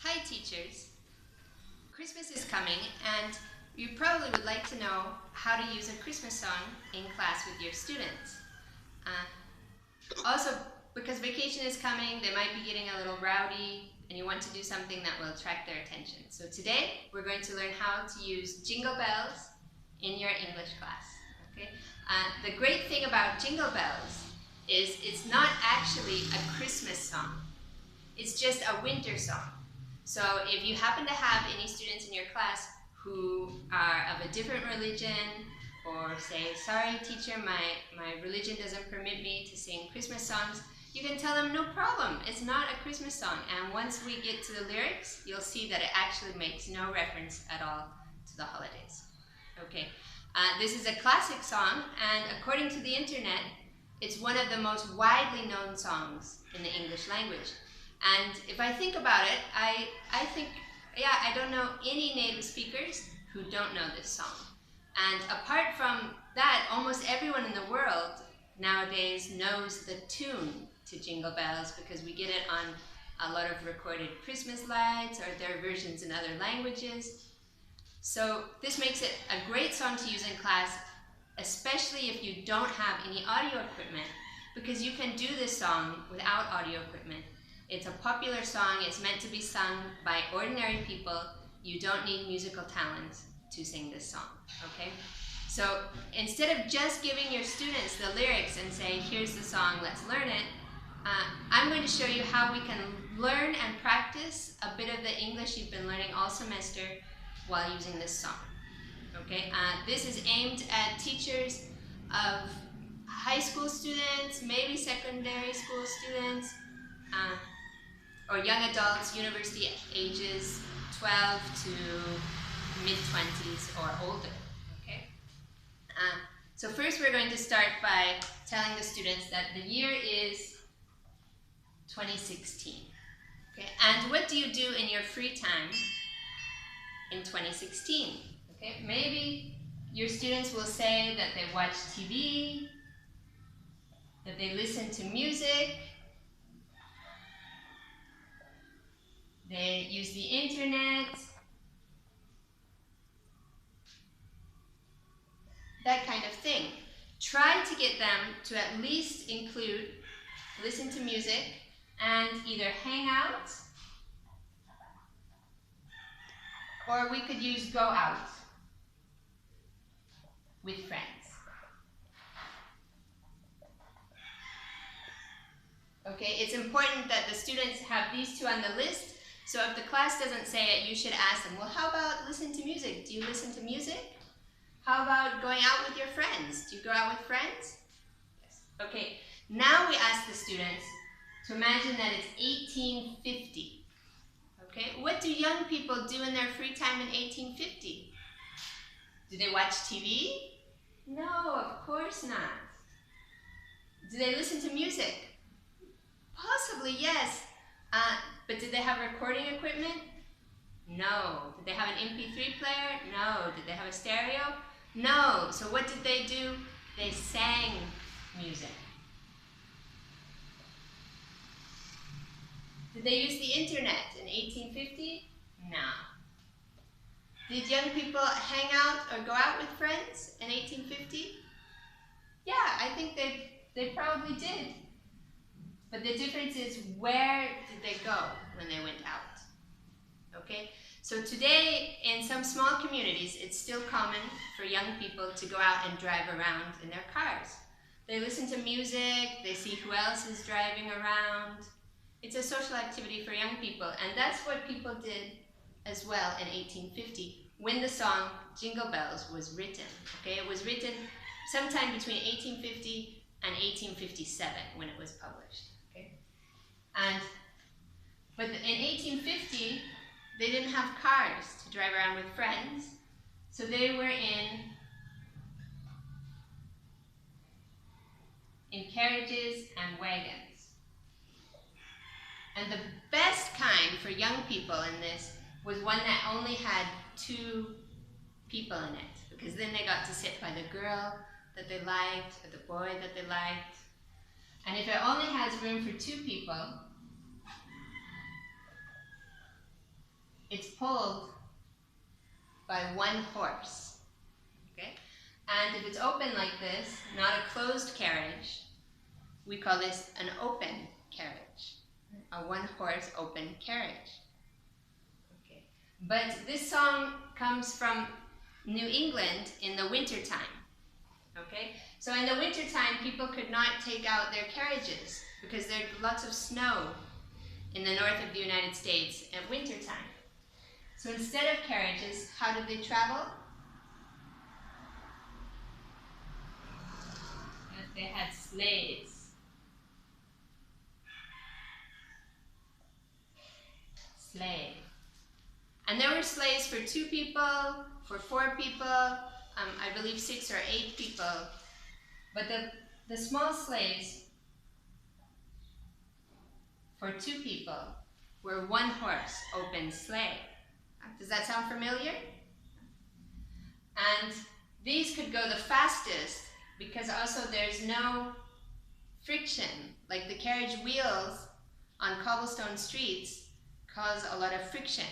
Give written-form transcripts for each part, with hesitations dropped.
Hi teachers! Christmas is coming and you probably would like to know how to use a Christmas song in class with your students. Also, because vacation is coming, they might be getting a little rowdy and you want to do something that will attract their attention. So today we're going to learn how to use Jingle Bells in your English class. Okay? The great thing about Jingle Bells is it's not actually a Christmas song. It's just a winter song. So if you happen to have any students in your class who are of a different religion, or say, sorry teacher, my religion doesn't permit me to sing Christmas songs, you can tell them no problem, it's not a Christmas song. And once we get to the lyrics, you'll see that it actually makes no reference at all to the holidays. Okay, this is a classic song, and according to the internet, it's one of the most widely known songs in the English language. And if I think about it, I think, yeah, I don't know any native speakers who don't know this song. And apart from that, almost everyone in the world nowadays knows the tune to Jingle Bells because we get it on a lot of recorded Christmas lights, or there are versions in other languages. So this makes it a great song to use in class, especially if you don't have any audio equipment, because you can do this song without audio equipment. It's a popular song, it's meant to be sung by ordinary people. You don't need musical talent to sing this song, okay? So instead of just giving your students the lyrics and saying, here's the song, let's learn it, I'm going to show you how we can learn and practice a bit of the English you've been learning all semester while using this song, okay? This is aimed at teachers of high school students, maybe secondary school students, or young adults, university ages 12 to mid-20s or older, okay? So first we're going to start by telling the students that the year is 2016, okay? And what do you do in your free time in 2016, okay? Maybe your students will say that they watch TV, that they listen to music, they use the internet, that kind of thing. Try to get them to at least include listen to music and either hang out, or we could use go out with friends. Okay, it's important that the students have these two on the list, so if the class doesn't say it, you should ask them, well, how about listen to music? Do you listen to music? How about going out with your friends? Do you go out with friends? Yes. Okay, now we ask the students to imagine that it's 1850. Okay, what do young people do in their free time in 1850? Do they watch TV? No, of course not. Do they listen to music? Possibly, yes. But did they have recording equipment? No. Did they have an MP3 player? No. Did they have a stereo? No. So what did they do? They sang music. Did they use the internet in 1850? No. Did young people hang out or go out with friends in 1850? Yeah, I think they probably did. But the difference is, where did they go when they went out? Okay? So today, in some small communities, it's still common for young people to go out and drive around in their cars. They listen to music, they see who else is driving around. It's a social activity for young people, and that's what people did as well in 1850, when the song Jingle Bells was written. Okay? It was written sometime between 1850 and 1857 when it was published. But in 1850, they didn't have cars to drive around with friends, so they were in carriages and wagons. And the best kind for young people in this was one that only had 2 people in it, because then they got to sit by the girl that they liked or the boy that they liked. And if it only has room for 2 people, it's pulled by one horse. Okay? And if it's open like this, not a closed carriage, we call this an open carriage. A one-horse open carriage. Okay. But this song comes from New England in the wintertime. Okay? So in the wintertime, people could not take out their carriages because there's lots of snow in the north of the United States at wintertime. So instead of carriages, how did they travel? They had sleighs. Sleigh. And there were sleighs for 2 people, for 4 people, I believe 6 or 8 people. But the small sleighs for 2 people were one-horse open sleigh. Does that sound familiar? And these could go the fastest because also there's no friction. Like the carriage wheels on cobblestone streets cause a lot of friction.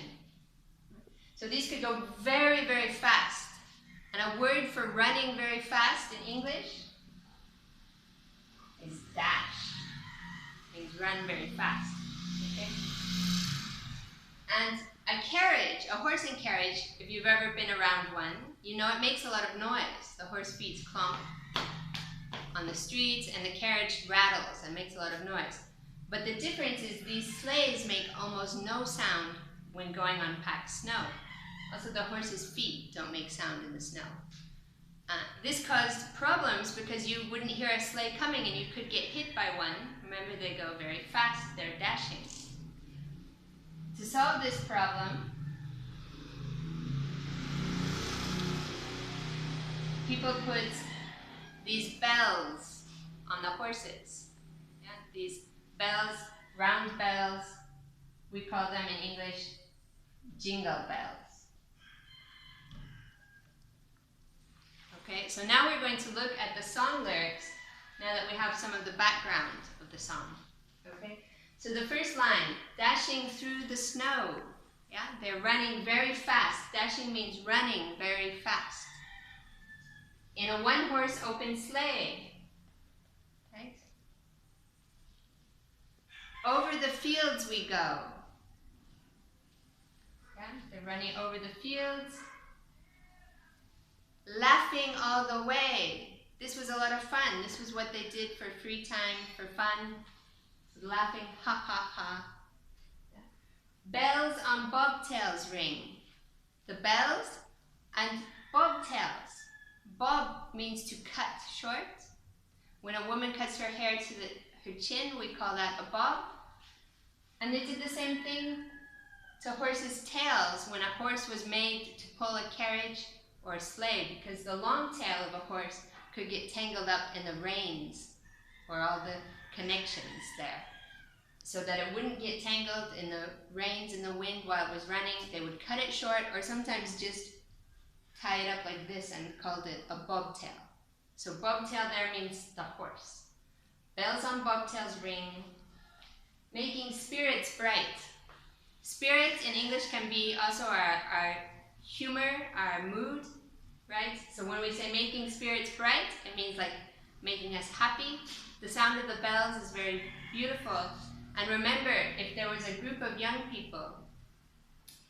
So these could go very, very fast. And a word for running very fast in English is dash. It means run very fast. Okay? And a carriage, a horse and carriage, if you've ever been around one, you know it makes a lot of noise. The horse feet clomp on the streets and the carriage rattles and makes a lot of noise. But the difference is these sleighs make almost no sound when going on packed snow. Also, the horse's feet don't make sound in the snow. This caused problems because you wouldn't hear a sleigh coming and you could get hit by one. Remember, they go very fast, they're dashing. To solve this problem, people put these bells on the horses. Yeah? These bells, round bells, we call them in English jingle bells. Okay, so now we're going to look at the song lyrics now that we have some of the background of the song. Okay, so the first line, dashing through the snow. Yeah, they're running very fast. Dashing means running very fast. In a one-horse open sleigh. Right? Over the fields we go. Yeah, they're running over the fields. Laughing all the way. This was a lot of fun. This was what they did for free time, for fun. Laughing, ha ha ha. Yeah. Bells on bobtails ring. The bells and bobtails. Bob means to cut short. When a woman cuts her hair to her chin, we call that a bob. And they did the same thing to horses' tails when a horse was made to pull a carriage or a sleigh, because the long tail of a horse could get tangled up in the reins or all the connections there. So that it wouldn't get tangled in the reins in the wind while it was running, they would cut it short or sometimes just tie it up like this and called it a bobtail. So bobtail there means the horse. Bells on bobtails ring, making spirits bright. Spirits in English can be also our humor, our mood, right? So when we say making spirits bright, it means like making us happy. The sound of the bells is very beautiful. And remember, if there was a group of young people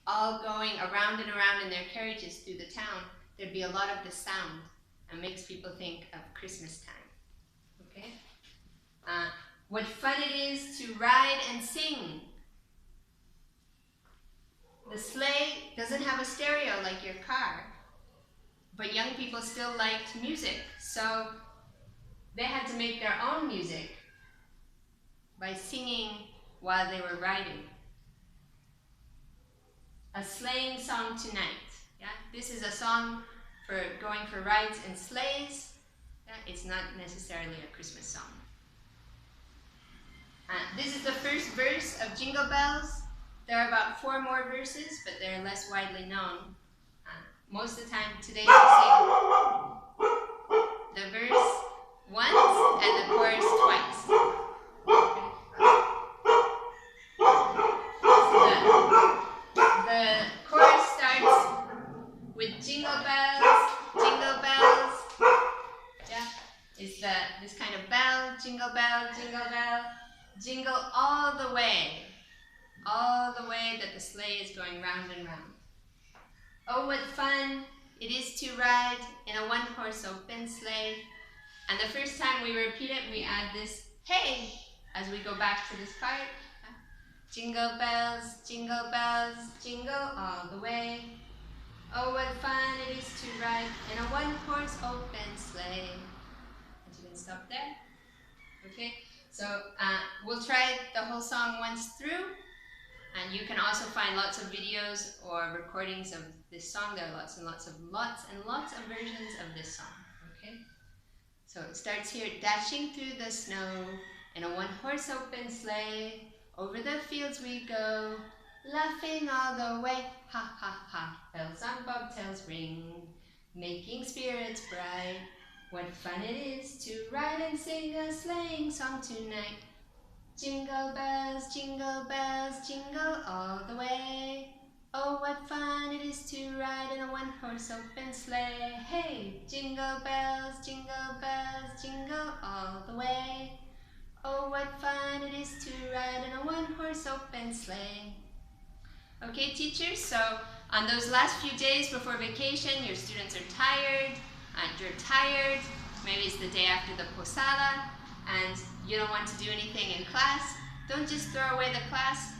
all going around and around in their carriages through the town, there'd be a lot of the sound and makes people think of Christmas time. Okay? What fun it is to ride and sing. The sleigh doesn't have a stereo like your car, but young people still liked music, so they had to make their own music by singing while they were riding. A sleighing song tonight. Yeah? This is a song for going for rides in sleighs. Yeah? It's not necessarily a Christmas song. This is the first verse of Jingle Bells. There are about 4 more verses, but they're less widely known. Most of the time today we sing the verse once and the chorus twice. Okay. So all the way that the sleigh is going round and round. Oh, what fun it is to ride in a one-horse open sleigh. And the first time we repeat it, we add this hey as we go back to this part. Jingle bells, jingle all the way. Oh, what fun it is to ride in a one-horse open sleigh. And you can stop there. Okay, so we'll try the whole song once through, and you can also find lots of videos or recordings of this song. There are lots and lots of versions of this song. Okay, so it starts here. Dashing through the snow in a one-horse open sleigh. Over the fields we go, laughing all the way. Ha ha ha, bells on bobtails ring, making spirits bright. What fun it is to ride and sing a sleighing song tonight. Jingle bells, jingle all the way. Oh, what fun it is to ride in a one-horse open sleigh. Hey, jingle bells, jingle all the way. Oh, what fun it is to ride in a one-horse open sleigh. Okay, teachers, so on those last few days before vacation, your students are tired, and you're tired. Maybe it's the day after the posada, and you don't want to do anything in class. Don't just throw away the class.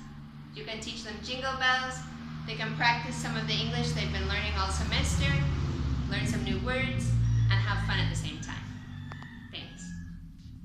You can teach them Jingle Bells. They can practice some of the English they've been learning all semester, learn some new words, and have fun at the same time.